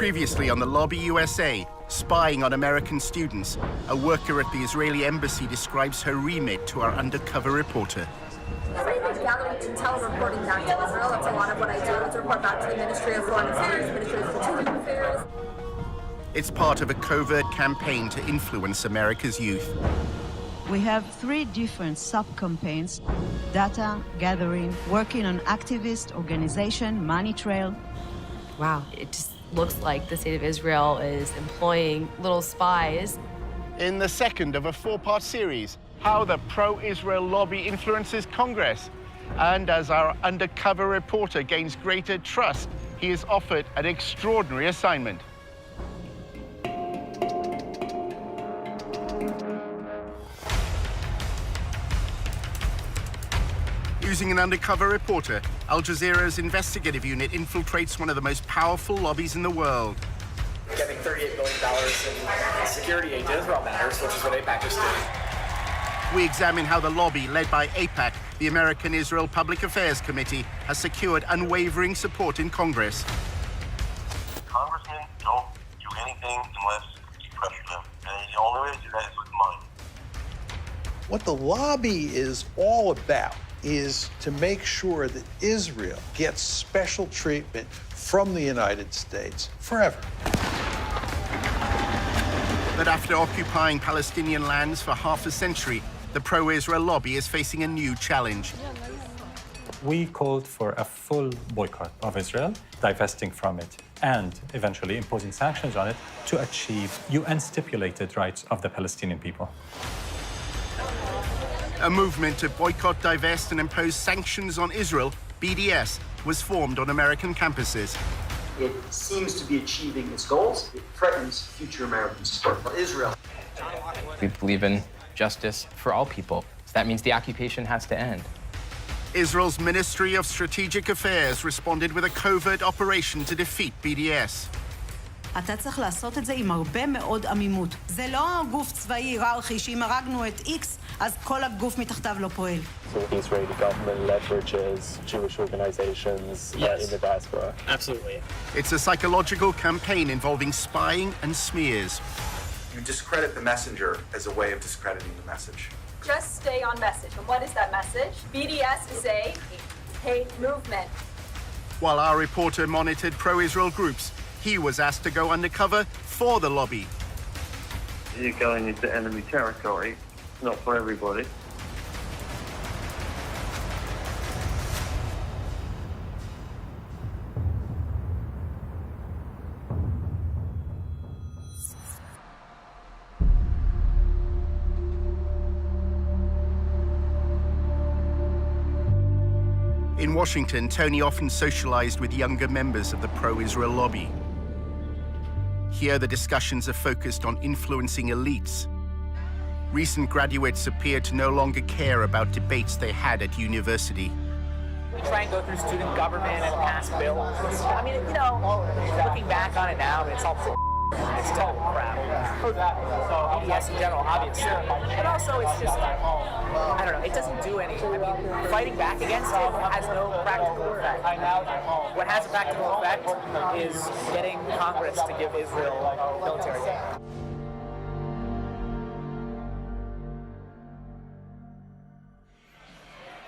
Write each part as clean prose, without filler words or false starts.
Previously on the Lobby USA, spying on American students, a worker at the Israeli embassy describes her remit to our undercover reporter. Gathering intel and reporting back to Israel. That's a lot of what I do. It's report back to the Ministry of Foreign Affairs, Ministry of Strategic Affairs. It's part of a covert campaign to influence America's youth. We have 3 different sub-campaigns: data gathering, working on activist organization, money trail. Wow, it just looks like the state of Israel is employing little spies. In the second of a 4-part series, how the pro-Israel lobby influences Congress. And as our undercover reporter gains greater trust, he is offered an extraordinary assignment. Using an undercover reporter, Al Jazeera's investigative unit infiltrates one of the most powerful lobbies in the world. Getting $38 billion in security aid to Israel matters, which is what AIPAC is doing. We examine how the lobby, led by AIPAC, the American Israel Public Affairs Committee, has secured unwavering support in Congress. Congressmen don't do anything unless you pressure them. And the only way to do that is with money. What the lobby is all about is to make sure that Israel gets special treatment from the United States forever. But after occupying Palestinian lands for half a century, the pro-Israel lobby is facing a new challenge. We called for a full boycott of Israel, divesting from it, and eventually imposing sanctions on it to achieve UN-stipulated rights of the Palestinian people. A movement to boycott, divest, and impose sanctions on Israel, BDS, was formed on American campuses. It seems to be achieving its goals. It threatens future American support for Israel. We believe in justice for all people. So that means the occupation has to end. Israel's Ministry of Strategic Affairs responded with a covert operation to defeat BDS. אתה צריך לעשות את זה עם הרבה מאוד עמימות. זה לא גוף צבאי היררכי שאם הרגנו את X, אז כל הגוף מתחתיו לא פועל. So the Israeli government leverages Jewish organizations in the diaspora. Absolutely. It's a psychological campaign involving spying and smears. You discredit the messenger as a way of discrediting the message. Just stay on message. And what is that message? BDS is a hate movement. While our reporter monitored pro-Israel groups, he was asked to go undercover for the lobby. You're going into enemy territory, not for everybody. In Washington, Tony often socialized with younger members of the pro-Israel lobby. Here, the discussions are focused on influencing elites. Recent graduates appear to no longer care about debates they had at university. We try and go through student government and pass bills. I mean, you know, looking back on it now, it's all it's total crap. BDS in general, obviously. But also, it's just, I don't know, it doesn't do anything. I mean, fighting back against it has no practical effect. What has a practical effect is getting Congress to give Israel military aid.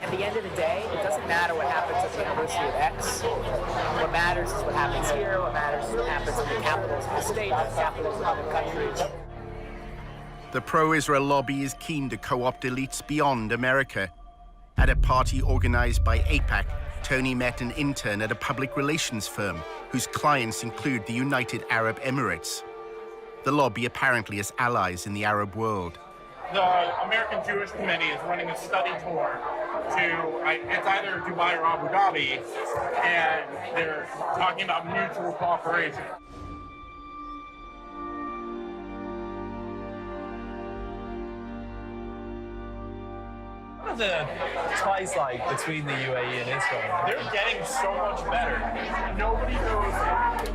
At the end of the day, it doesn't matter what happens at the University of X. What matters is what happens here. What matters is what happens in the capitals of the state, the capitals of other countries. The pro-Israel lobby is keen to co-opt elites beyond America. At a party organized by AIPAC, Tony met an intern at a public relations firm whose clients include the United Arab Emirates. The lobby apparently has allies in the Arab world. The American Jewish Committee is running a study tour to, it's either Dubai or Abu Dhabi, and they're talking about mutual cooperation. What are the ties like between the UAE and Israel? They're getting so much better. Nobody knows it.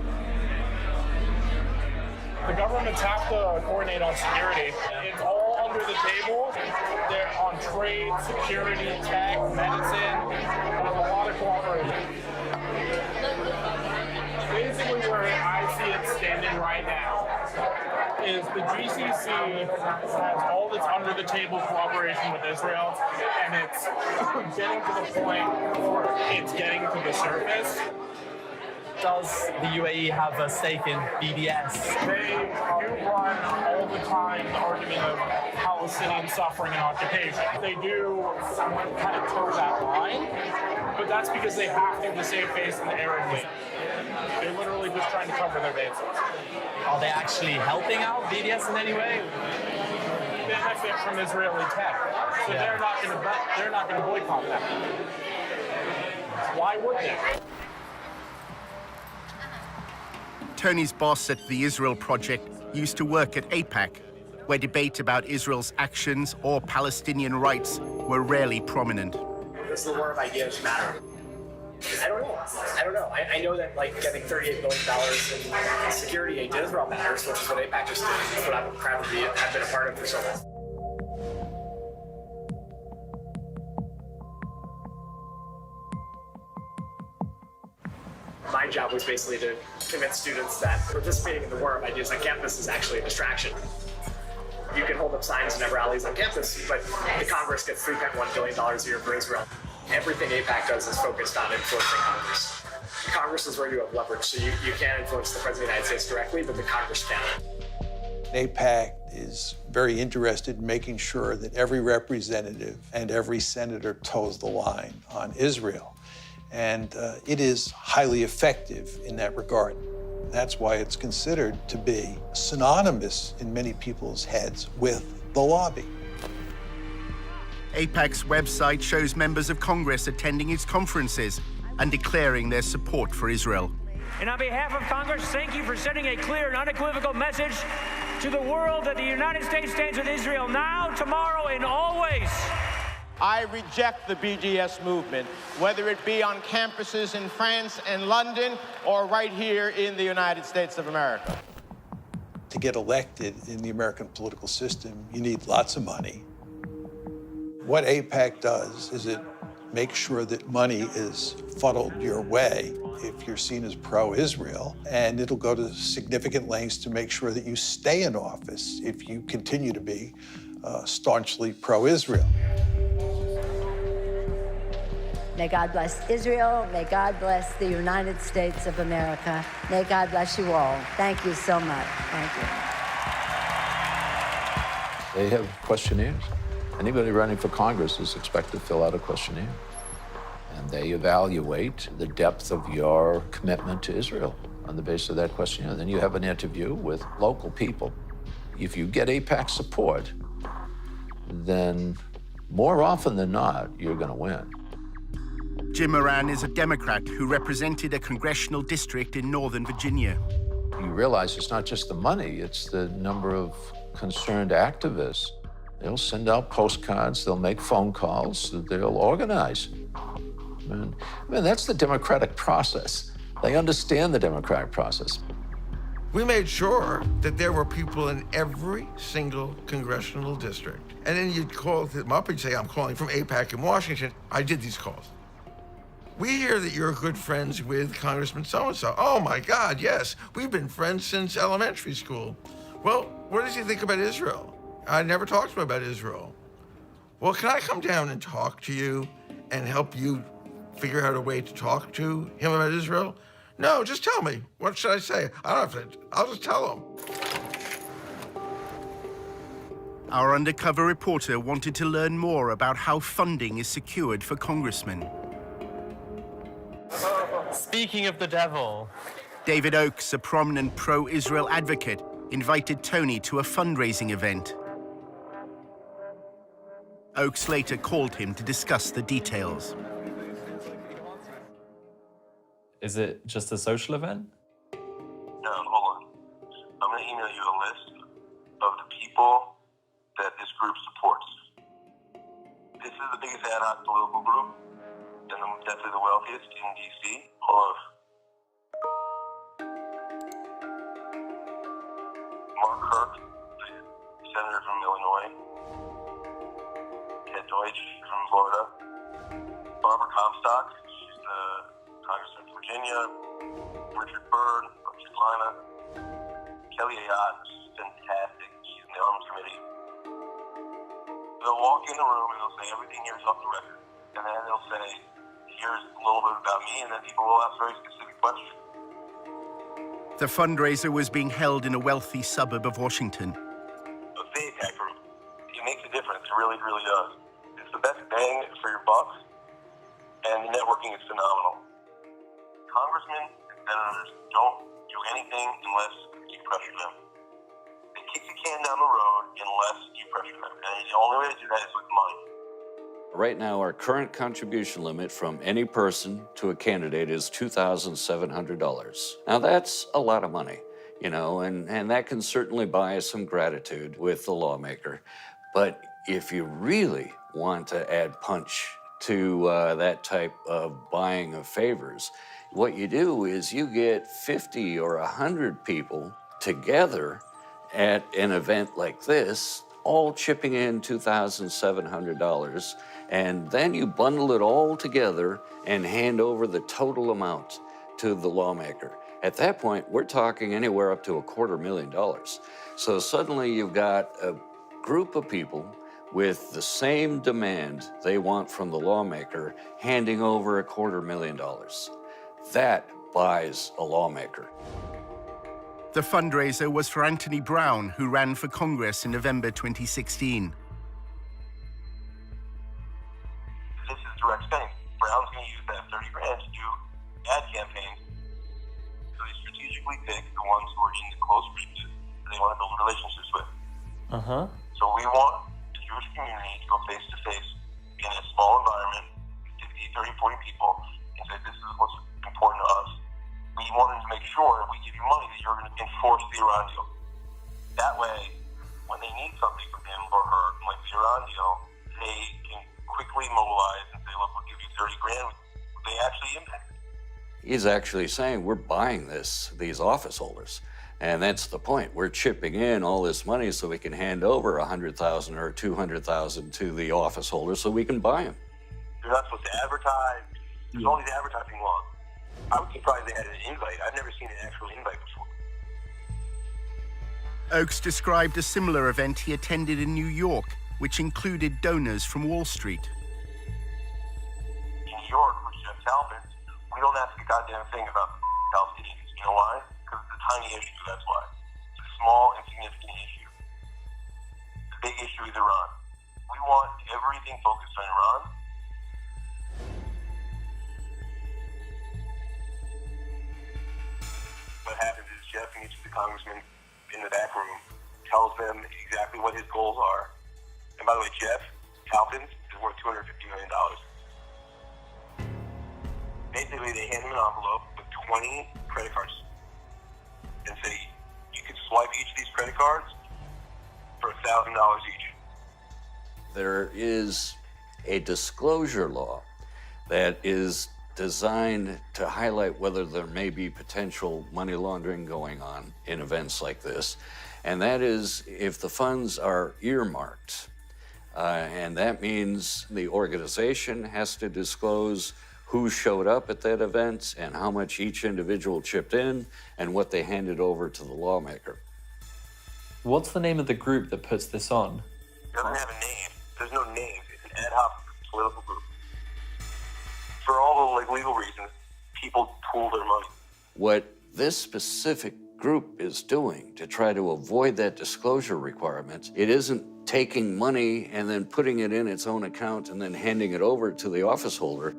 The governments have to coordinate on security. It's all under the table. They're on trade, security, tech, medicine. There's a lot of cooperation. Basically, where I see it standing right now is the GCC has all this under-the-table cooperation with Israel, and it's getting to the point where it's getting to the surface. Does the UAE have a stake in BDS? They do run all the time the argument of Palestinian suffering and occupation. They do kind of toe that line, but that's because they have to save face in the Arab League. They're literally just trying to cover their bases. Are they actually helping out BDS in any way? They benefit from Israeli tech, so they're not going to boycott that. Why would they? Tony's boss at the Israel Project used to work at AIPAC, where debate about Israel's actions or Palestinian rights were rarely prominent. Does the war of ideas matter? I don't know. I know that getting $38 billion in security aid to Israel matters, which is what AIPAC just did. That's what I'm proud to have been a part of for so long. My job was basically to convince students that participating in the war of ideas on campus is actually a distraction. You can hold up signs and have rallies on campus, but the Congress gets $3.1 billion a year for Israel. Everything AIPAC does is focused on influencing Congress. Congress is where you have leverage, so you can't influence the President of the United States directly, but the Congress can. AIPAC is very interested in making sure that every representative and every senator toes the line on Israel. And it is highly effective in that regard. That's why it's considered to be synonymous in many people's heads with the lobby. AIPAC's website shows members of Congress attending its conferences and declaring their support for Israel. And on behalf of Congress, thank you for sending a clear and unequivocal message to the world that the United States stands with Israel now, tomorrow, and always. I reject the BDS movement, whether it be on campuses in France and London or right here in the United States of America. To get elected in the American political system, you need lots of money. What AIPAC does is it makes sure that money is funneled your way if you're seen as pro-Israel, and it'll go to significant lengths to make sure that you stay in office if you continue to be staunchly pro-Israel. May God bless Israel. May God bless the United States of America. May God bless you all. Thank you so much. Thank you. They have questionnaires. Anybody running for Congress is expected to fill out a questionnaire. And they evaluate the depth of your commitment to Israel on the basis of that questionnaire. Then you have an interview with local people. If you get AIPAC support, then more often than not, you're going to win. Jim Moran is a Democrat who represented a congressional district in Northern Virginia. You realize it's not just the money, it's the number of concerned activists. They'll send out postcards, they'll make phone calls, they'll organize. I mean, that's the democratic process. They understand the democratic process. We made sure that there were people in every single congressional district. And then you'd call them up and say, I'm calling from AIPAC in Washington. I did these calls. We hear that you're good friends with Congressman so-and-so. Oh my God, yes. We've been friends since elementary school. Well, what does he think about Israel? I never talked to him about Israel. Well, can I come down and talk to you and help you figure out a way to talk to him about Israel? No, just tell me. What should I say? I don't have to, I'll just tell him. Our undercover reporter wanted to learn more about how funding is secured for congressmen. Speaking of the devil. David Oakes, a prominent pro-Israel advocate, invited Tony to a fundraising event. Oakes later called him to discuss the details. Is it just a social event? No, hold on. I'm going to email you a list of the people that this group supports. This is the biggest ad hoc political group, and definitely the wealthiest in D.C. Hold on. Mark Kirk, the senator from Illinois. Ted Deutsch from Florida. Barbara Comstock, she's the congressman from Virginia. Richard Byrd, North Carolina. Kelly Ayotte is fantastic. She's in the Arms Committee. They'll walk in the room and they'll say everything here is off the record. And then they'll say, here's a little bit about me, and then people will ask very specific questions. The fundraiser was being held in a wealthy suburb of Washington. The AIPAC group, it makes a difference. It really, really does. It's the best bang for your buck, and the networking is phenomenal. Congressmen and senators don't do anything unless you pressure them. They kick the can down the road unless you pressure them. And the only way to do that is with money. Right now, our current contribution limit from any person to a candidate is $2,700. Now, that's a lot of money, you know, and that can certainly buy some gratitude with the lawmaker. But if you really want to add punch to that type of buying of favors, what you do is you get 50 or 100 people together at an event like this, all chipping in $2,700, and then you bundle it all together and hand over the total amount to the lawmaker. At that point, we're talking anywhere up to $250,000. So suddenly you've got a group of people with the same demand they want from the lawmaker, handing over $250,000. That buys a lawmaker. The fundraiser was for Anthony Brown, who ran for Congress in November 2016. This is direct spending. Brown's going to use that 30 grand to do ad campaigns. So they strategically pick the ones who are in the close reaches that they want to build relationships with. So we want the Jewish community to go face to face in a small environment, 50, 30, 40 people, and say, this is what's important to us. We wanted to make sure if we give you money that you're going to enforce the Iran deal. That way, when they need something from him or her, like the Iran deal, they can quickly mobilize and say, look, we'll give you 30 grand. They actually impact it. He's actually saying we're buying these office holders. And that's the point. We're chipping in all this money so we can hand over $100,000 or $200,000 to the office holders so we can buy them. You're not supposed to advertise. There's all these advertising laws. I was surprised they had an invite. I've never seen an actual invite before. Oakes described a similar event he attended in New York, which included donors from Wall Street. In New York, with Jeff Talbot, we don't ask a goddamn thing about the Palestinians. You know why? Because it's a tiny issue, that's why. It's a small, insignificant issue. The big issue is Iran. We want everything focused on Iran. What happens is Jeff meets with the congressman in the back room, tells them exactly what his goals are. And by the way, Jeff Talpin is worth $250 million. Basically, they hand him an envelope with 20 credit cards and say, you can swipe each of these credit cards for $1,000 each. There is a disclosure law that is designed to highlight whether there may be potential money laundering going on in events like this. And that is if the funds are earmarked. And that means the organization has to disclose who showed up at that event and how much each individual chipped in and what they handed over to the lawmaker. What's the name of the group that puts this on? It doesn't have a name. There's no name. It's an ad hoc political group. For all the legal reasons, people pool their money. What this specific group is doing to try to avoid that disclosure requirement, it isn't taking money and then putting it in its own account and then handing it over to the office holder.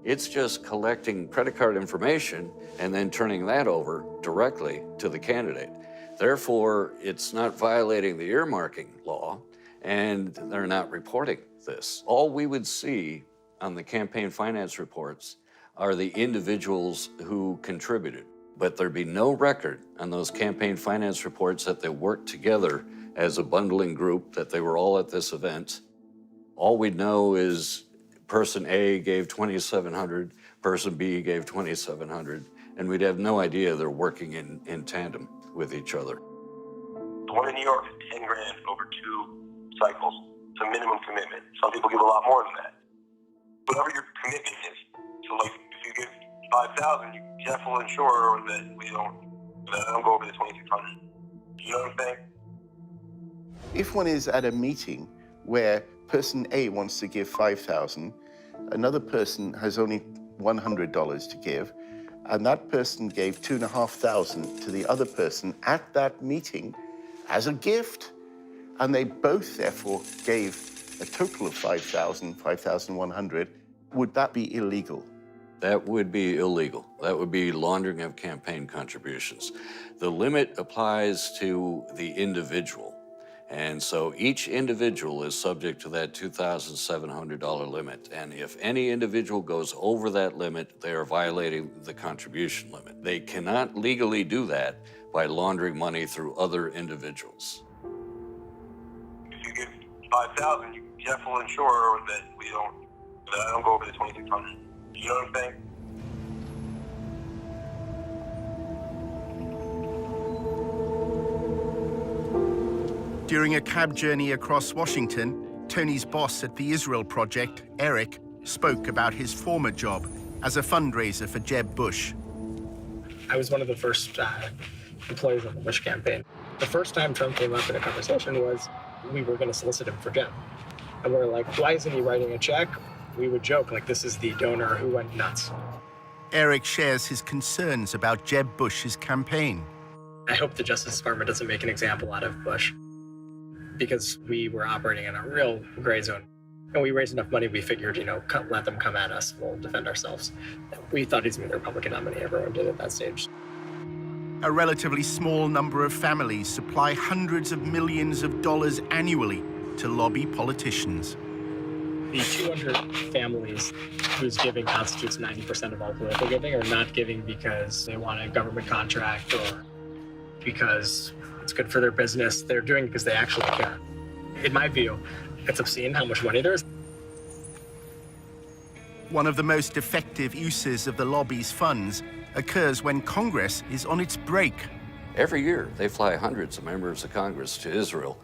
It's just collecting credit card information and then turning that over directly to the candidate. Therefore, it's not violating the earmarking law, and they're not reporting this. All we would see on the campaign finance reports are the individuals who contributed, but there'd be no record on those campaign finance reports that they worked together as a bundling group, that they were all at this event. All we'd know is person A gave $2,700, person B gave $2,700, and we'd have no idea they're working in tandem with each other. The one in New York is 10 grand over 2 cycles. It's a minimum commitment. Some people give a lot more than that. Whatever your commitment is. So like if you give $5,000, Jeff will ensure that I don't go over the $2,600. You know what I'm saying? If one is at a meeting where person A wants to give $5,000, another person has only $100 to give, and that person gave $2,500 to the other person at that meeting as a gift, and they both therefore gave a total of $5,000, $5,100, would that be illegal? That would be illegal. That would be laundering of campaign contributions. The limit applies to the individual. And so each individual is subject to that $2,700 limit. And if any individual goes over that limit, they are violating the contribution limit. They cannot legally do that by laundering money through other individuals. If you give $5,000, you definitely ensure that I don't go over the $2,600. You know what I'm saying? During a cab journey across Washington, Tony's boss at the Israel Project, Eric, spoke about his former job as a fundraiser for Jeb Bush. I was one of the first employees of the Bush campaign. The first time Trump came up in a conversation was we were going to solicit him for Jeb. And we're like, why isn't he writing a check? We would joke, like, this is the donor who went nuts. Eric shares his concerns about Jeb Bush's campaign. I hope the Justice Department doesn't make an example out of Bush, because we were operating in a real gray zone. And we raised enough money, we figured, let them come at us, we'll defend ourselves. We thought he's going to be the Republican nominee, everyone did at that stage. A relatively small number of families supply hundreds of millions of dollars annually to lobby politicians. The 200 families whose giving constitutes 90% of all political giving are not giving because they want a government contract or because it's good for their business. They're doing it because they actually care. In my view, it's obscene how much money there is. One of the most effective uses of the lobby's funds occurs when Congress is on its break. Every year, they fly hundreds of members of Congress to Israel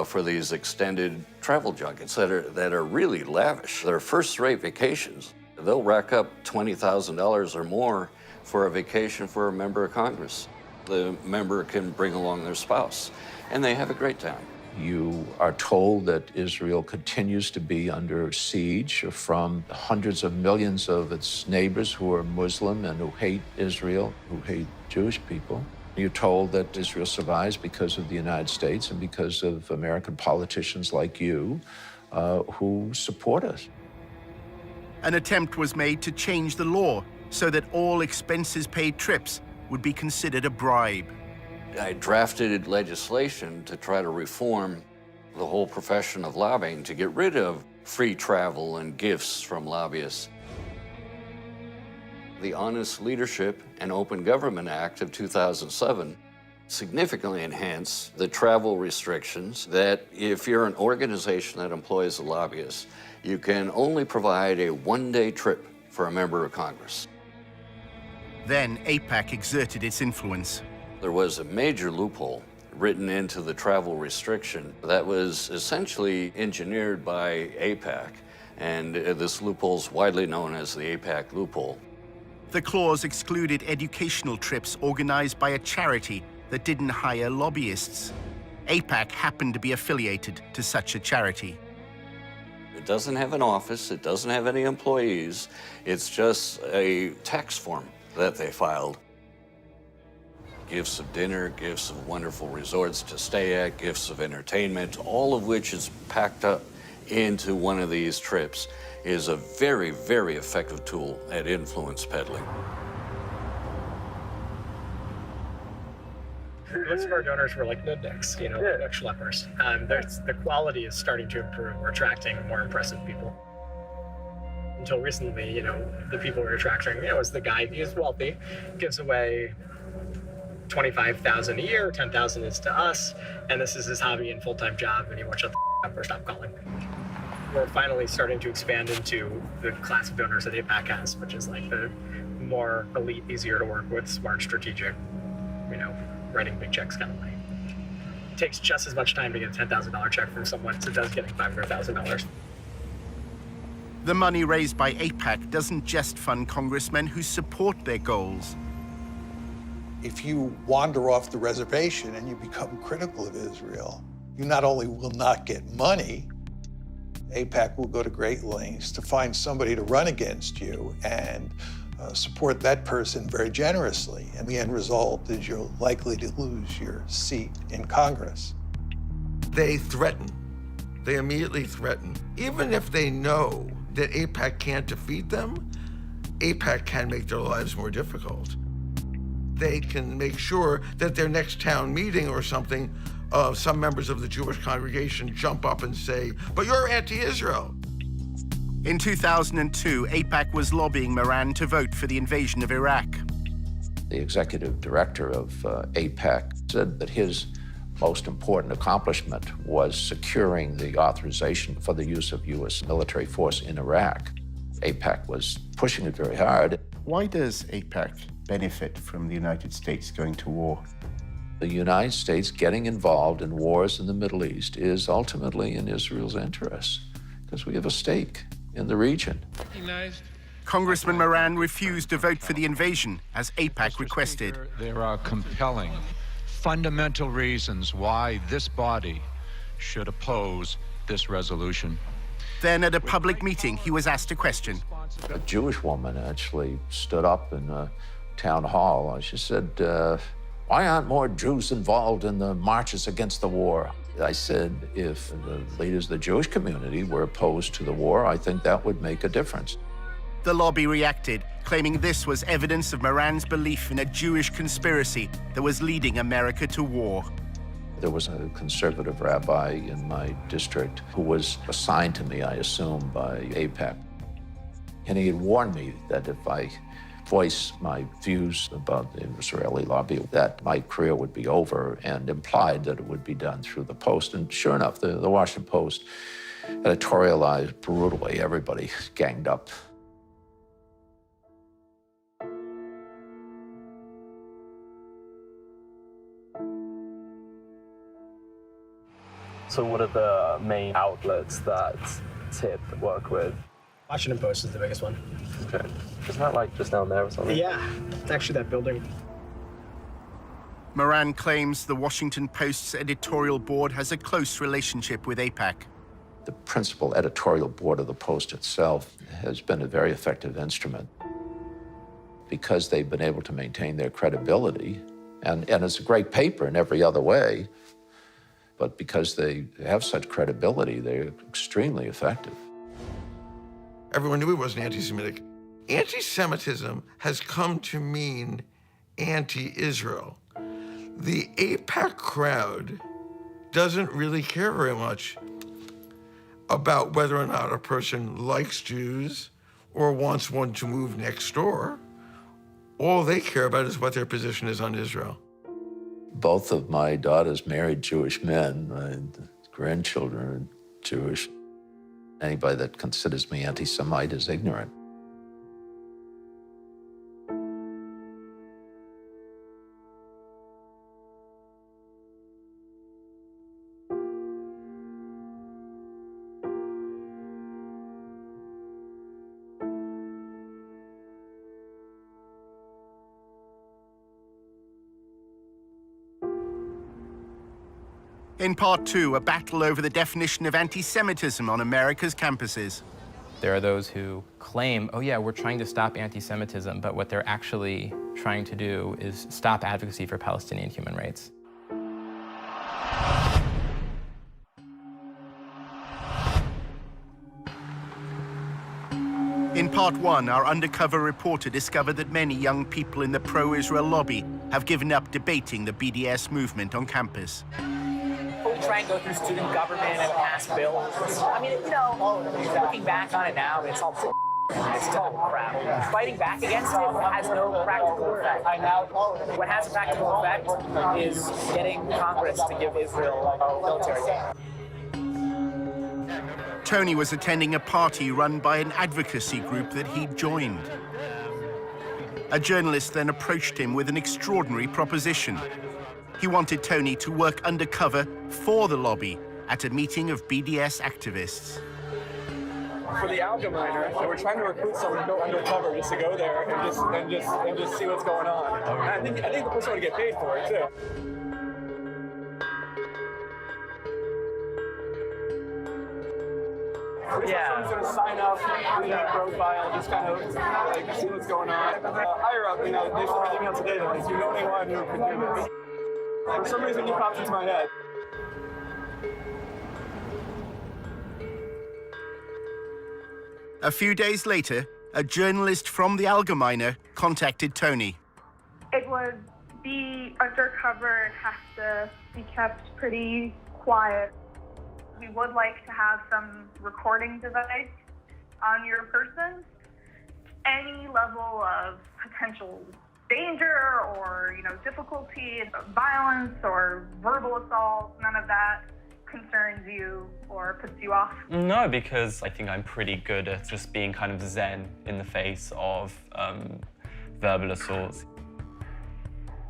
for these extended travel junkets that are really lavish. They're first-rate vacations. They'll rack up $20,000 or more for a vacation for a member of Congress. The member can bring along their spouse, and they have a great time. You are told that Israel continues to be under siege from hundreds of millions of its neighbors who are Muslim and who hate Israel, who hate Jewish people. You're told that Israel survives because of the United States and because of American politicians like you who support us. An attempt was made to change the law so that all expenses-paid trips would be considered a bribe. I drafted legislation to try to reform the whole profession of lobbying to get rid of free travel and gifts from lobbyists. The Honest Leadership and Open Government Act of 2007 significantly enhanced the travel restrictions that if you're an organization that employs a lobbyist, you can only provide a one-day trip for a member of Congress. Then AIPAC exerted its influence. There was a major loophole written into the travel restriction that was essentially engineered by AIPAC, and this loophole is widely known as the AIPAC loophole. The clause excluded educational trips organized by a charity that didn't hire lobbyists. AIPAC happened to be affiliated to such a charity. It doesn't have an office, it doesn't have any employees, it's just a tax form that they filed. Gifts of dinner, gifts of wonderful resorts to stay at, gifts of entertainment, all of which is packed up into one of these trips, is a very, very effective tool at influence peddling. Most of our donors were like nudniks, like schleppers. The quality is starting to improve. We're attracting more impressive people. Until recently, the people we're attracting, is the guy who's wealthy, gives away $25,000 a year, $10,000 is to us, and this is his hobby and full-time job, and he won't shut the up or stop calling. We're finally starting to expand into the class of donors that AIPAC has, which is like the more elite, easier to work with, smart, strategic, writing big checks kind of money. It takes just as much time to get a $10,000 check from someone as it does getting $500,000. The money raised by AIPAC doesn't just fund congressmen who support their goals. If you wander off the reservation and you become critical of Israel, you not only will not get money, AIPAC will go to great lengths to find somebody to run against you and support that person very generously. And the end result is you're likely to lose your seat in Congress. They threaten. They immediately threaten. Even if they know that AIPAC can't defeat them, AIPAC can make their lives more difficult. They can make sure that their next town meeting or something, some members of the Jewish congregation jump up and say, "But you're anti-Israel." In 2002, AIPAC was lobbying Moran to vote for the invasion of Iraq. The executive director of AIPAC said that his most important accomplishment was securing the authorization for the use of U.S. military force in Iraq. AIPAC was pushing it very hard. Why does AIPAC benefit from the United States going to war? The United States getting involved in wars in the Middle East is ultimately in Israel's interests, because we have a stake in the region. Congressman Moran refused to vote for the invasion, as AIPAC requested. There are compelling, fundamental reasons why this body should oppose this resolution. Then at a public meeting, he was asked a question. A Jewish woman actually stood up in a town hall. She said, why aren't more Jews involved in the marches against the war? I said, if the leaders of the Jewish community were opposed to the war, I think that would make a difference. The lobby reacted, claiming this was evidence of Moran's belief in a Jewish conspiracy that was leading America to war. There was a conservative rabbi in my district who was assigned to me, I assume, by AIPAC. And he had warned me that if I voiced my views about the Israeli lobby, that my career would be over, and implied that it would be done through the Post. And sure enough, the Washington Post editorialized brutally. Everybody ganged up. So what are the main outlets that TIP work with? Washington Post is the biggest one. Okay. Isn't that like just down there or something? Yeah, it's actually that building. Moran claims the Washington Post's editorial board has a close relationship with AIPAC. The principal editorial board of the Post itself has been a very effective instrument because they've been able to maintain their credibility. And it's a great paper in every other way, but because they have such credibility, they're extremely effective. Everyone knew he wasn't anti-Semitic. Anti-Semitism has come to mean anti-Israel. The AIPAC crowd doesn't really care very much about whether or not a person likes Jews or wants one to move next door. All they care about is what their position is on Israel. Both of my daughters married Jewish men. My grandchildren are Jewish. Anybody that considers me anti-Semite is ignorant. In part two, a battle over the definition of anti-Semitism on America's campuses. There are those who claim, oh yeah, we're trying to stop anti-Semitism, but what they're actually trying to do is stop advocacy for Palestinian human rights. In part one, our undercover reporter discovered that many young people in the pro-Israel lobby have given up debating the BDS movement on campus. We try and go through student government and pass bills. I mean, you know, looking back on it now, it's all it's total crap. Fighting back against it has no practical effect. What has a practical effect is getting Congress to give Israel military aid. Tony was attending a party run by an advocacy group that he'd joined. A journalist then approached him with an extraordinary proposition. He wanted Tony to work undercover for the lobby at a meeting of BDS activists. for the Allgemeiner, and we're trying to recruit someone to go undercover just to go there and just see what's going on. And I think the person would get paid for it too. Someone's gonna sign up, do their profile, just kind of like see what's going on. Higher up, they sent me an email today. They're like, "Do you know anyone who could do this?" For some reason, you popped into my head. A few days later, a journalist from the Allgemeiner contacted Tony. It would be undercover and has to be kept pretty quiet. We would like to have some recording device on your person. Any level of potential danger or, difficulty, violence or verbal assault, none of that concerns you or puts you off? No, because I think I'm pretty good at just being kind of zen in the face of verbal assaults.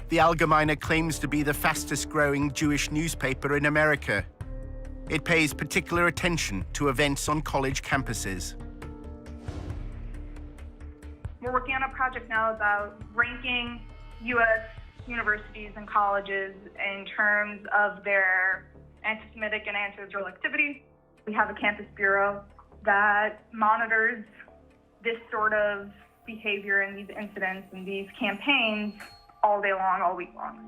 The Allgemeiner claims to be the fastest growing Jewish newspaper in America. It pays particular attention to events on college campuses. We're working on a project now about ranking U.S. universities and colleges in terms of their anti-Semitic and anti-Israel activity. We have a campus bureau that monitors this sort of behavior and these incidents and these campaigns all day long, all week long.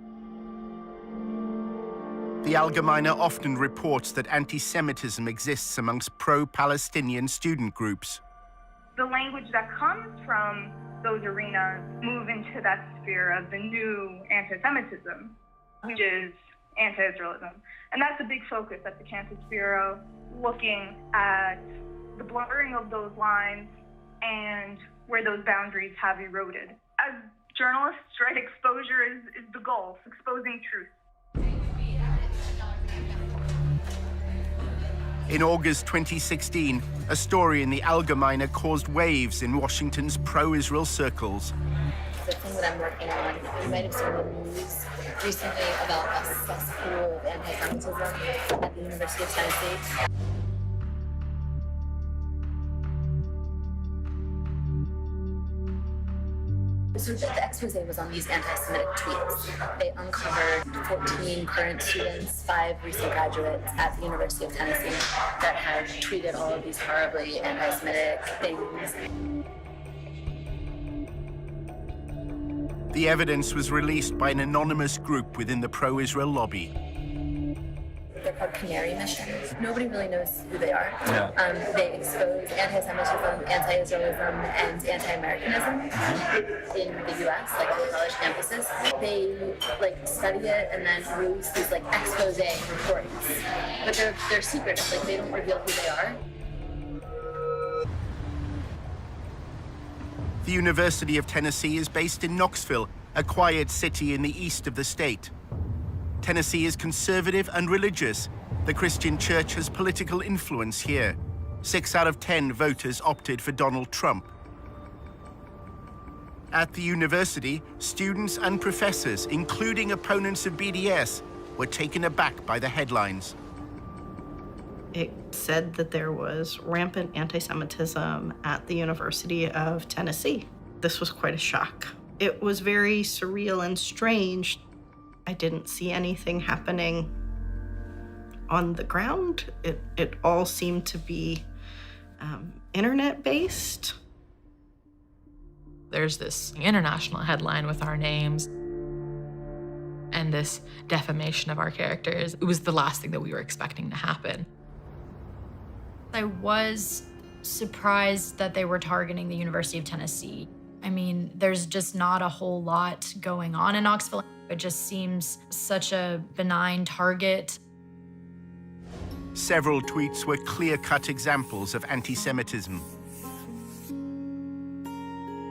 The Allgemeiner often reports that anti-Semitism exists amongst pro-Palestinian student groups. The language that comes from those arenas move into that sphere of the new anti-Semitism, which is anti-Israelism. And that's a big focus at the Campus Bureau, looking at the blurring of those lines and where those boundaries have eroded. As journalists, right, exposure is the goal, exposing truth. In August 2016, a story in the Allgemeiner caused waves in Washington's pro-Israel circles. The thing that I'm working on, you might have seen the news recently about a cesspool of anti-Semitism at the University of Tennessee. So the expose was on these anti-Semitic tweets. They uncovered 14 current students, 5 recent graduates at the University of Tennessee that had tweeted all of these horribly anti-Semitic things. The evidence was released by an anonymous group within the pro-Israel lobby. They're called Canary Mission. Nobody really knows who they are. Yeah. They expose anti-Semitism, anti-Israelism, and anti-Americanism in the U.S., like on college campuses. They study it and then release these expose reports, but they're secret. They don't reveal who they are. The University of Tennessee is based in Knoxville, a quiet city in the east of the state. Tennessee is conservative and religious. The Christian church has political influence here. 6 out of 10 voters opted for Donald Trump. At the university, students and professors, including opponents of BDS, were taken aback by the headlines. It said that there was rampant anti-Semitism at the University of Tennessee. This was quite a shock. It was very surreal and strange. I didn't see anything happening on the ground. It all seemed to be internet-based. There's this international headline with our names and this defamation of our characters. It was the last thing that we were expecting to happen. I was surprised that they were targeting the University of Tennessee. I mean, there's just not a whole lot going on in Knoxville. It just seems such a benign target. Several tweets were clear-cut examples of anti-Semitism.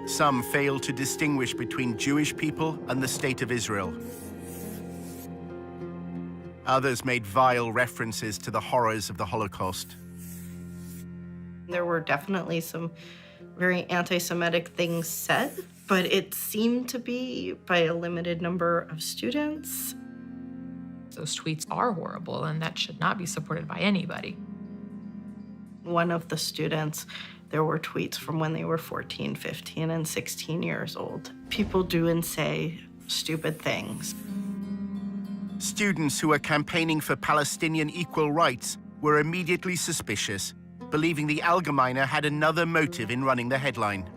Some failed to distinguish between Jewish people and the State of Israel. Others made vile references to the horrors of the Holocaust. There were definitely some very anti-Semitic things said, but it seemed to be by a limited number of students. Those tweets are horrible, and that should not be supported by anybody. One of the students, there were tweets from when they were 14, 15, and 16 years old. People do and say stupid things. Students who were campaigning for Palestinian equal rights were immediately suspicious, believing the Allgemeine had another motive in running the headline.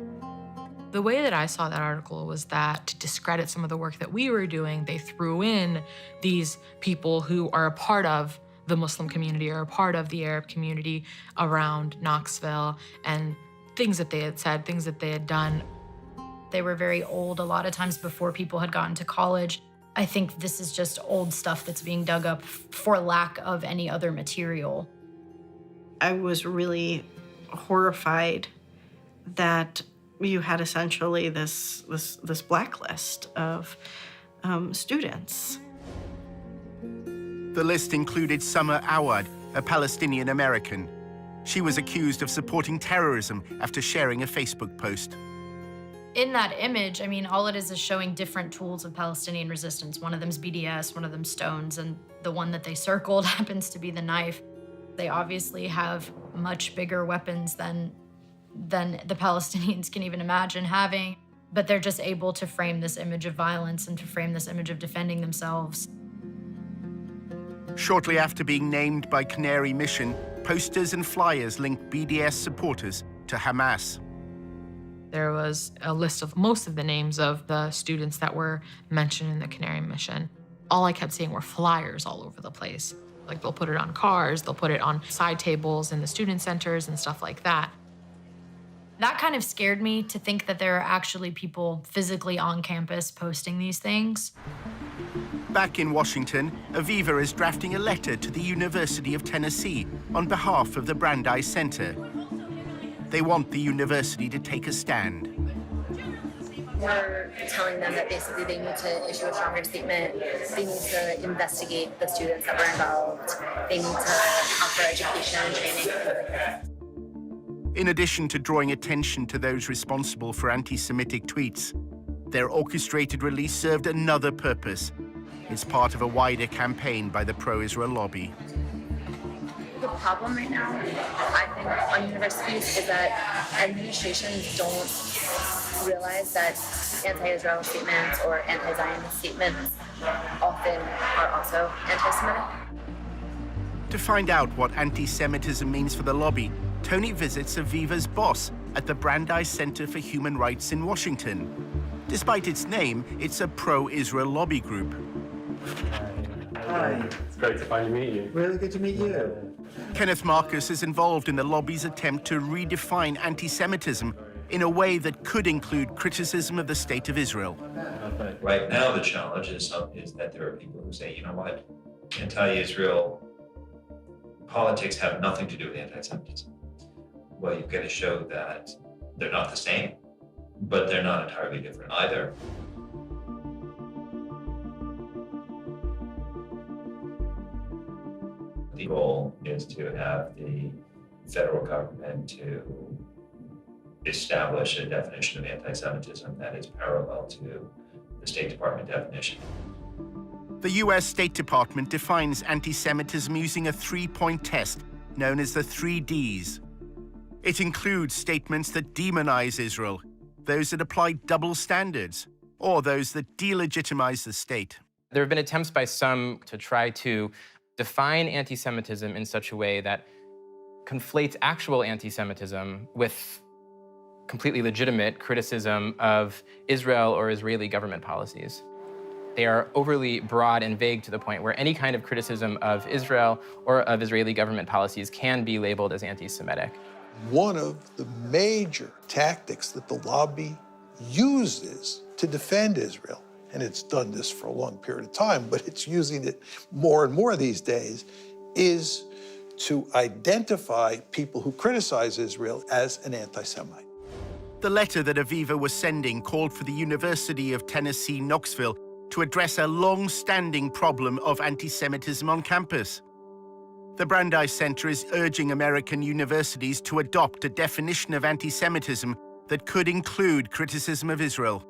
The way that I saw that article was that to discredit some of the work that we were doing, they threw in these people who are a part of the Muslim community or a part of the Arab community around Knoxville, and things that they had said, things that they had done. They were very old, a lot of times before people had gotten to college. I think this is just old stuff that's being dug up for lack of any other material. I was really horrified that you had essentially this blacklist of students. The list included Summer Awad, a Palestinian American. She was accused of supporting terrorism after sharing a Facebook post. In that image, I mean, all it is showing different tools of Palestinian resistance. One of them's BDS, one of them's stones, and the one that they circled happens to be the knife. They obviously have much bigger weapons than the Palestinians can even imagine having, but they're just able to frame this image of violence and to frame this image of defending themselves. Shortly after being named by Canary Mission, posters and flyers linked BDS supporters to Hamas. There was a list of most of the names of the students that were mentioned in the Canary Mission. All I kept seeing were flyers all over the place. Like, they'll put it on cars, they'll put it on side tables in the student centers and stuff like that. That kind of scared me, to think that there are actually people physically on campus posting these things. Back in Washington, Aviva is drafting a letter to the University of Tennessee on behalf of the Brandeis Center. They want the university to take a stand. We're telling them that basically they need to issue a stronger statement. They need to investigate the students that were involved. They need to offer education and training, things like that. In addition to drawing attention to those responsible for anti-Semitic tweets, their orchestrated release served another purpose. It's part of a wider campaign by the pro-Israel lobby. The problem right now, I think, on universities is that administrations don't realize that anti-Israel statements or anti-Zionist statements often are also anti-Semitic. To find out what anti-Semitism means for the lobby, Tony visits Aviva's boss at the Brandeis Center for Human Rights in Washington. Despite its name, it's a pro-Israel lobby group. Hi. It's great to finally meet you. Really good to meet you. Kenneth Marcus is involved in the lobby's attempt to redefine anti-Semitism in a way that could include criticism of the state of Israel. Right now, the challenge is that there are people who say, you know what, anti-Israel politics have nothing to do with anti-Semitism. Well, you've got to show that they're not the same, but they're not entirely different either. The goal is to have the federal government to establish a definition of anti-Semitism that is parallel to the State Department definition. The US State Department defines anti-Semitism using a three-point test known as the 3 Ds. It includes statements that demonize Israel, those that apply double standards, or those that delegitimize the state. There have been attempts by some to try to define anti-Semitism in such a way that conflates actual anti-Semitism with completely legitimate criticism of Israel or Israeli government policies. They are overly broad and vague to the point where any kind of criticism of Israel or of Israeli government policies can be labeled as anti-Semitic. One of the major tactics that the lobby uses to defend Israel, and it's done this for a long period of time, but it's using it more and more these days, is to identify people who criticize Israel as an anti-Semite. The letter that Aviva was sending called for the University of Tennessee, Knoxville to address a long-standing problem of anti-Semitism on campus. The Brandeis Center is urging American universities to adopt a definition of anti-Semitism that could include criticism of Israel.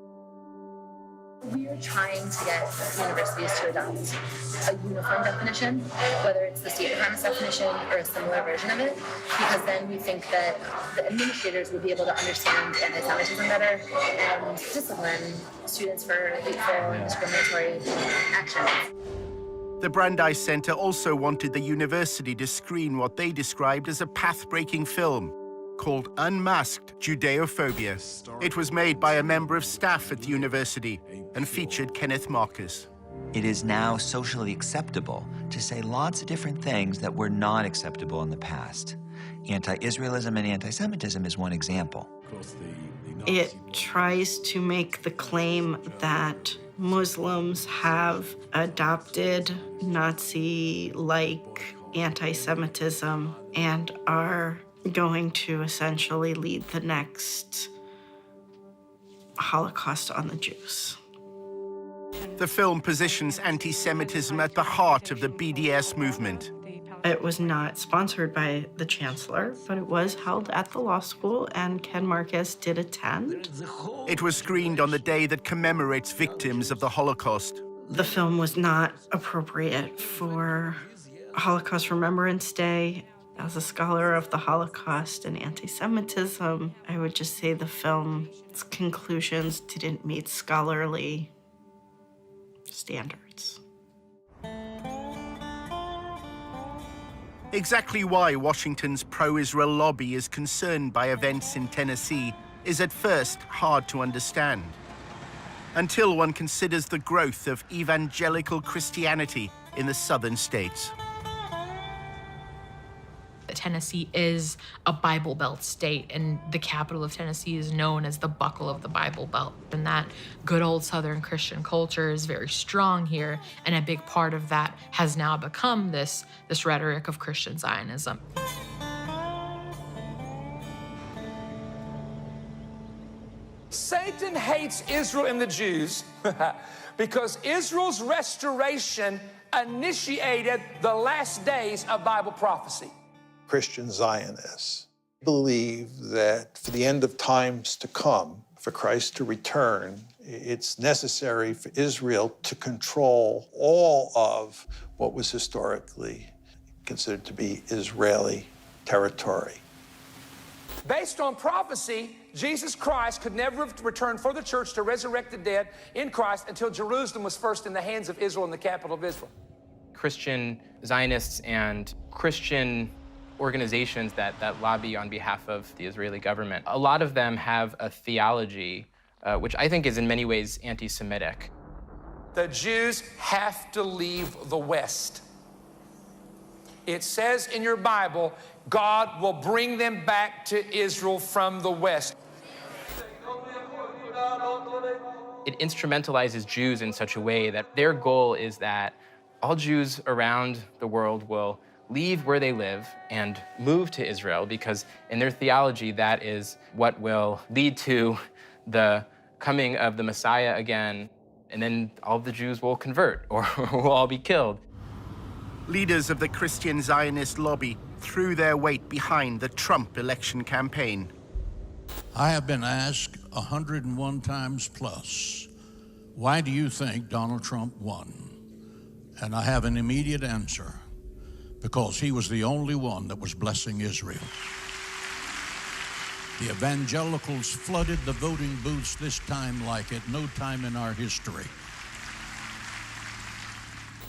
We are trying to get universities to adopt a uniform definition, whether it's the State Department's definition or a similar version of it, because then we think that the administrators would be able to understand anti-Semitism better and discipline students for hateful and discriminatory actions. The Brandeis Center also wanted the university to screen what they described as a path-breaking film called Unmasked Judeophobia. It was made by a member of staff at the university and featured Kenneth Marcus. It is now socially acceptable to say lots of different things that were not acceptable in the past. Anti-Israelism and anti-Semitism is one example. It tries to make the claim that Muslims have adopted Nazi-like anti-Semitism and are going to essentially lead the next Holocaust on the Jews. The film positions anti-Semitism at the heart of the BDS movement. It was not sponsored by the chancellor, but it was held at the law school, and Ken Marcus did attend. It was screened on the day that commemorates victims of the Holocaust. The film was not appropriate for Holocaust Remembrance Day. As a scholar of the Holocaust and anti-Semitism, I would just say the film's conclusions didn't meet scholarly standards. Exactly why Washington's pro-Israel lobby is concerned by events in Tennessee is at first hard to understand, until one considers the growth of evangelical Christianity in the southern states. Tennessee is a Bible Belt state, and the capital of Tennessee is known as the buckle of the Bible Belt. And that good old Southern Christian culture is very strong here, and a big part of that has now become this rhetoric of Christian Zionism. Satan hates Israel and the Jews because Israel's restoration initiated the last days of Bible prophecy. Christian Zionists believe that for the end of times to come, for Christ to return, it's necessary for Israel to control all of what was historically considered to be Israeli territory. Based on prophecy, Jesus Christ could never return for the church to resurrect the dead in Christ until Jerusalem was first in the hands of Israel and the capital of Israel. Christian Zionists and Christian organizations that lobby on behalf of the Israeli government, a lot of them have a theology which I think is in many ways anti-Semitic. The Jews have to leave the West. It says in your Bible, God will bring them back to Israel from the West. It instrumentalizes Jews in such a way that their goal is that all Jews around the world will leave where they live and move to Israel, because in their theology, that is what will lead to the coming of the Messiah again, and then all of the Jews will convert or will all be killed. Leaders of the Christian Zionist lobby threw their weight behind the Trump election campaign. I have been asked 101 times plus, why do you think Donald Trump won? And I have an immediate answer. Because he was the only one that was blessing Israel. The evangelicals flooded the voting booths this time like at no time in our history.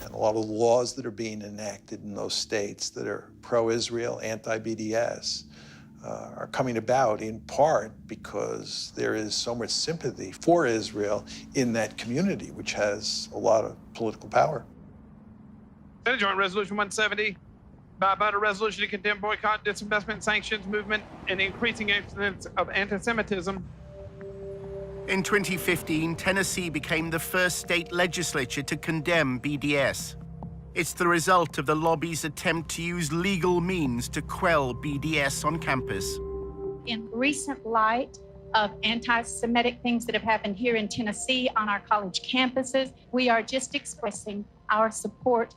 And a lot of the laws that are being enacted in those states that are pro-Israel, anti-BDS, are coming about in part because there is so much sympathy for Israel in that community, which has a lot of political power. Senate Joint Resolution 170, bipartisan resolution to condemn boycott, disinvestment, sanctions movement, and increasing incidence of anti-Semitism. In 2015, Tennessee became the first state legislature to condemn BDS. It's the result of the lobby's attempt to use legal means to quell BDS on campus. In recent light of anti-Semitic things that have happened here in Tennessee on our college campuses, we are just expressing our support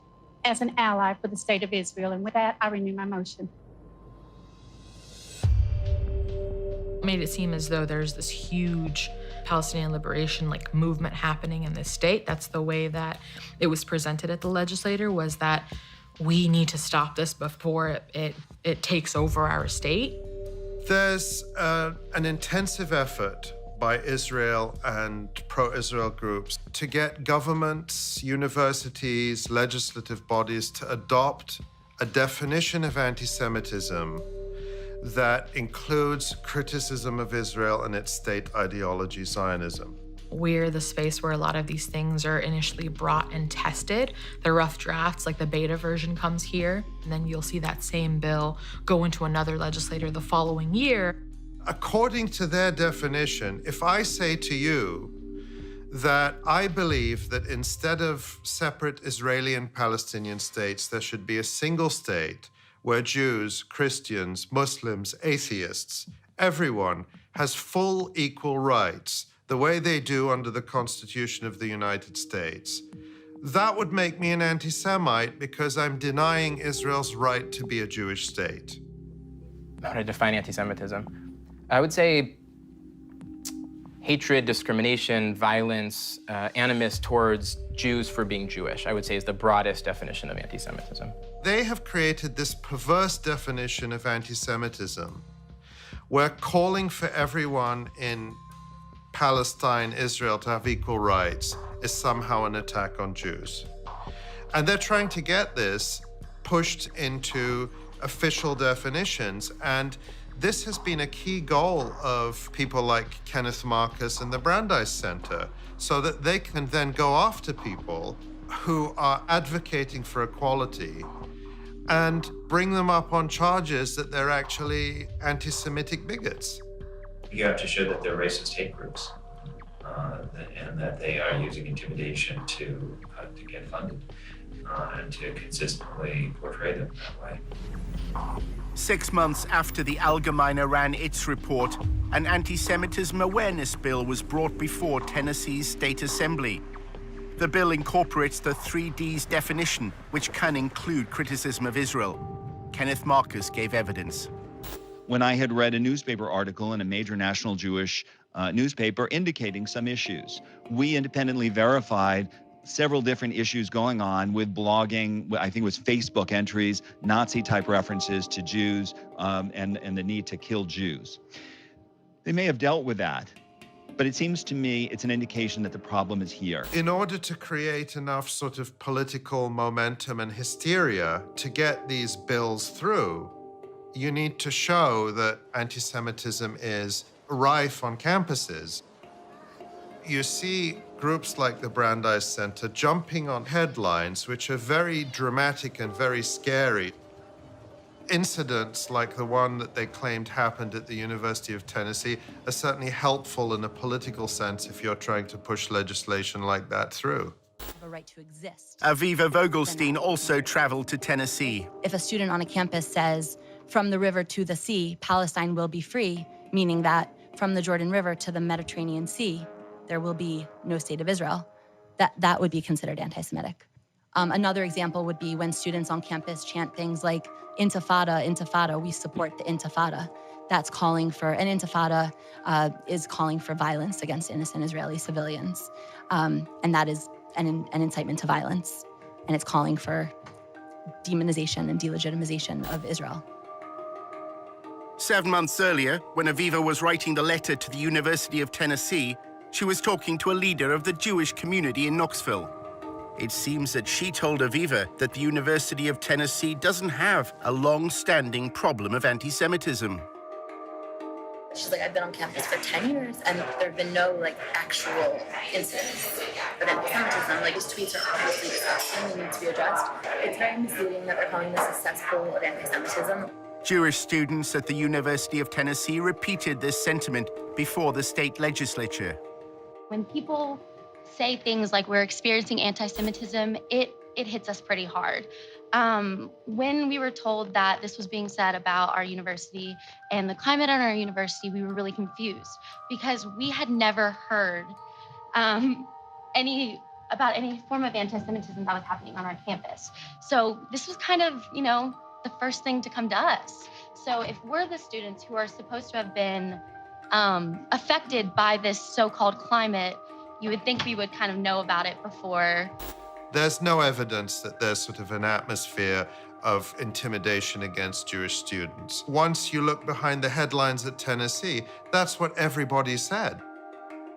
as an ally for the state of Israel. And with that, I renew my motion. It made it seem as though there's this huge Palestinian liberation movement happening in this state. That's the way that it was presented at the legislature, was that we need to stop this before it takes over our state. There's an intensive effort by Israel and pro-Israel groups to get governments, universities, legislative bodies to adopt a definition of anti-Semitism that includes criticism of Israel and its state ideology, Zionism. We're the space where a lot of these things are initially brought and tested. The rough drafts, the beta version, comes here, and then you'll see that same bill go into another legislator the following year. According to their definition, if I say to you that I believe that instead of separate Israeli and Palestinian states, there should be a single state where Jews, Christians, Muslims, atheists, everyone has full equal rights, the way they do under the Constitution of the United States, that would make me an anti-Semite because I'm denying Israel's right to be a Jewish state. How to define anti-Semitism? I would say hatred, discrimination, violence, animus towards Jews for being Jewish, I would say, is the broadest definition of anti-Semitism. They have created this perverse definition of anti-Semitism where calling for everyone in Palestine, Israel to have equal rights is somehow an attack on Jews. And they're trying to get this pushed into official definitions. And this has been a key goal of people like Kenneth Marcus and the Brandeis Center, so that they can then go after people who are advocating for equality and bring them up on charges that they're actually anti-Semitic bigots. You have to show that they're racist hate groups and that they are using intimidation to get funded and to consistently portray them that way. 6 months after the Allgemeine ran its report, an anti-Semitism awareness bill was brought before Tennessee's State Assembly. The bill incorporates the 3Ds definition, which can include criticism of Israel. Kenneth Marcus gave evidence. When I had read a newspaper article in a major national Jewish newspaper indicating some issues, we independently verified several different issues going on with blogging, I think it was Facebook entries, Nazi-type references to Jews, and the need to kill Jews. They may have dealt with that, but it seems to me it's an indication that the problem is here. In order to create enough sort of political momentum and hysteria to get these bills through, you need to show that anti-Semitism is rife on campuses. You see groups like the Brandeis Center jumping on headlines which are very dramatic and very scary. Incidents like the one that they claimed happened at the University of Tennessee are certainly helpful in a political sense if you're trying to push legislation like that through. A right to exist. Aviva Vogelstein also traveled to Tennessee. If a student on a campus says, from the river to the sea, Palestine will be free, meaning that from the Jordan River to the Mediterranean Sea, there will be no state of Israel, that would be considered anti-Semitic. Another example would be when students on campus chant things like, Intifada, Intifada, we support the Intifada. That's calling for, an Intifada is calling for violence against innocent Israeli civilians. And that is an incitement to violence. And it's calling for demonization and delegitimization of Israel. 7 months earlier, when Aviva was writing the letter to the University of Tennessee, she was talking to a leader of the Jewish community in Knoxville. It seems that she told Aviva that the University of Tennessee doesn't have a long-standing problem of anti-Semitism. She's like, I've been on campus for 10 years and there have been no actual incidents of anti-Semitism. These tweets are obviously disgusting and need to be addressed. It's very misleading that they're calling this a cesspool of anti-Semitism. Jewish students at the University of Tennessee repeated this sentiment before the state legislature. When people say things like we're experiencing anti-Semitism, it hits us pretty hard. When we were told that this was being said about our university and the climate at our university, we were really confused because we had never heard about any form of anti-Semitism that was happening on our campus. So this was kind of, the first thing to come to us. So if we're the students who are supposed to have been affected by this so-called climate, you would think we would kind of know about it before. There's no evidence that there's sort of an atmosphere of intimidation against Jewish students. Once you look behind the headlines at Tennessee, that's what everybody said.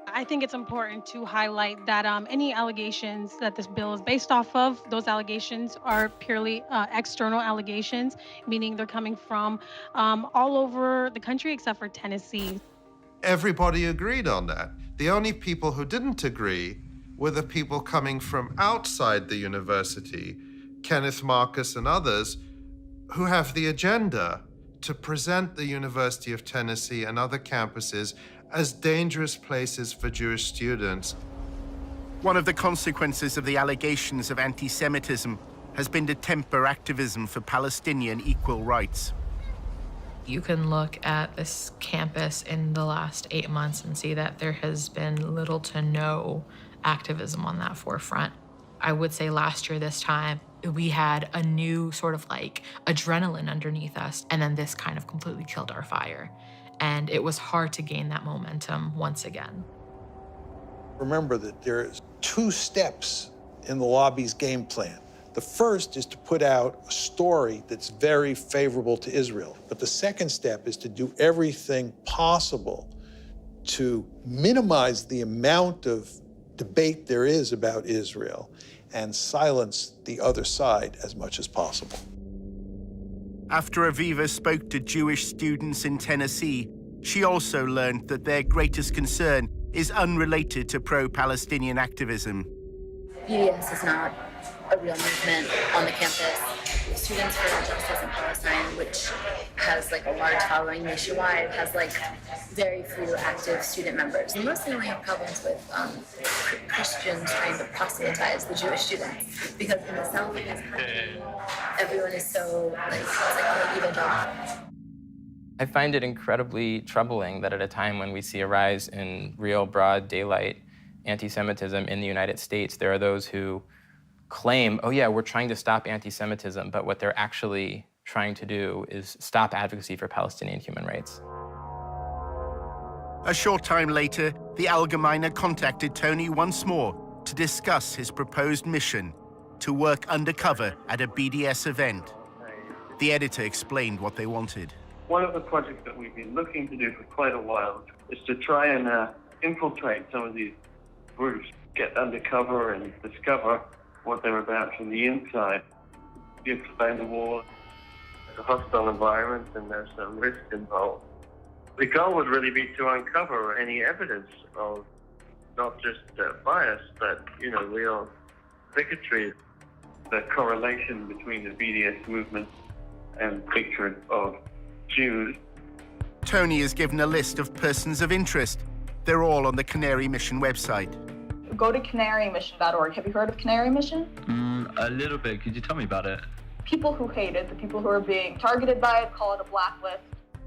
I think it's important to highlight that any allegations that this bill is based off of, those allegations are purely external allegations, meaning they're coming from all over the country except for Tennessee. Everybody agreed on that. The only people who didn't agree were the people coming from outside the university, Kenneth Marcus and others, who have the agenda to present the University of Tennessee and other campuses as dangerous places for Jewish students. One of the consequences of the allegations of anti-Semitism has been to temper activism for Palestinian equal rights. You can look at this campus in the last 8 months and see that there has been little to no activism on that forefront. I would say last year this time, we had a new sort of like adrenaline underneath us, and then this kind of completely killed our fire. And it was hard to gain that momentum once again. Remember that there's 2 steps in the lobby's game plan. The first is to put out a story that's very favorable to Israel. But the second step is to do everything possible to minimize the amount of debate there is about Israel and silence the other side as much as possible. After Aviva spoke to Jewish students in Tennessee, she also learned that their greatest concern is unrelated to pro-Palestinian activism. BDS is not a real movement on the campus. Students for Justice in Palestine, which has like a large following nationwide, has like very few active student members. We mostly only have problems with Christians trying to proselytize the Jewish students, because in the South of this country, everyone is so like, it's like all evangelical. I find it incredibly troubling that at a time when we see a rise in real broad daylight anti-Semitism in the United States, there are those who claim, oh yeah, we're trying to stop anti-Semitism, but what they're actually trying to do is stop advocacy for Palestinian human rights. A short time later, the Allgemeine contacted Tony once more to discuss his proposed mission to work undercover at a BDS event. The editor explained what they wanted. One of the projects that we've been looking to do for quite a while is to try and infiltrate some of these groups, get undercover and discover what they're about from the inside. You explain the war, it's a hostile environment and there's some risk involved. The goal would really be to uncover any evidence of not just bias, but, real bigotry. The correlation between the BDS movement and hatred of Jews. Tony is given a list of persons of interest. They're all on the Canary Mission website. Go to canarymission.org. Have you heard of Canary Mission? A little bit. Could you tell me about it? People who hate it, the people who are being targeted by it, call it a blacklist.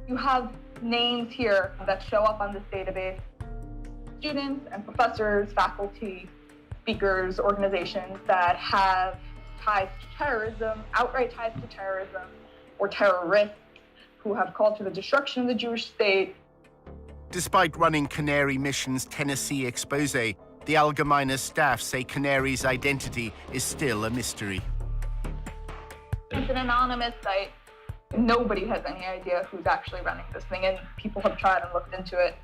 You have names here that show up on this database. Students and professors, faculty, speakers, organizations that have ties to terrorism, outright ties to terrorism, or terrorists who have called for the destruction of the Jewish state. Despite running Canary Mission's Tennessee expose, the Allgemeine staff say Canary's identity is still a mystery. It's an anonymous site. Nobody has any idea who's actually running this thing, and people have tried and looked into it.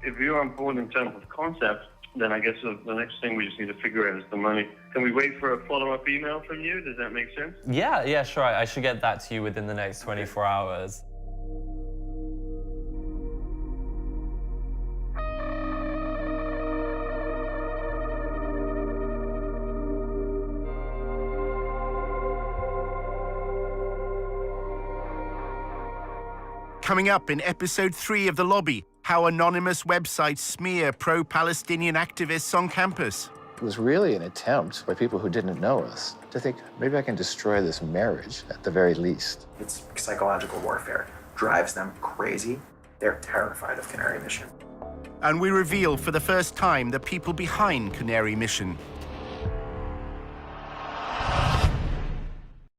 If you're on board in terms of concept, then I guess the next thing we just need to figure out is the money. Can we wait for a follow-up email from you? Does that make sense? Yeah, sure. I should get that to you within the next 24 hours. Coming up in episode 3 of The Lobby, how anonymous websites smear pro-Palestinian activists on campus. It was really an attempt by people who didn't know us to think, maybe I can destroy this marriage at the very least. It's psychological warfare. Drives them crazy. They're terrified of Canary Mission. And we reveal for the first time the people behind Canary Mission.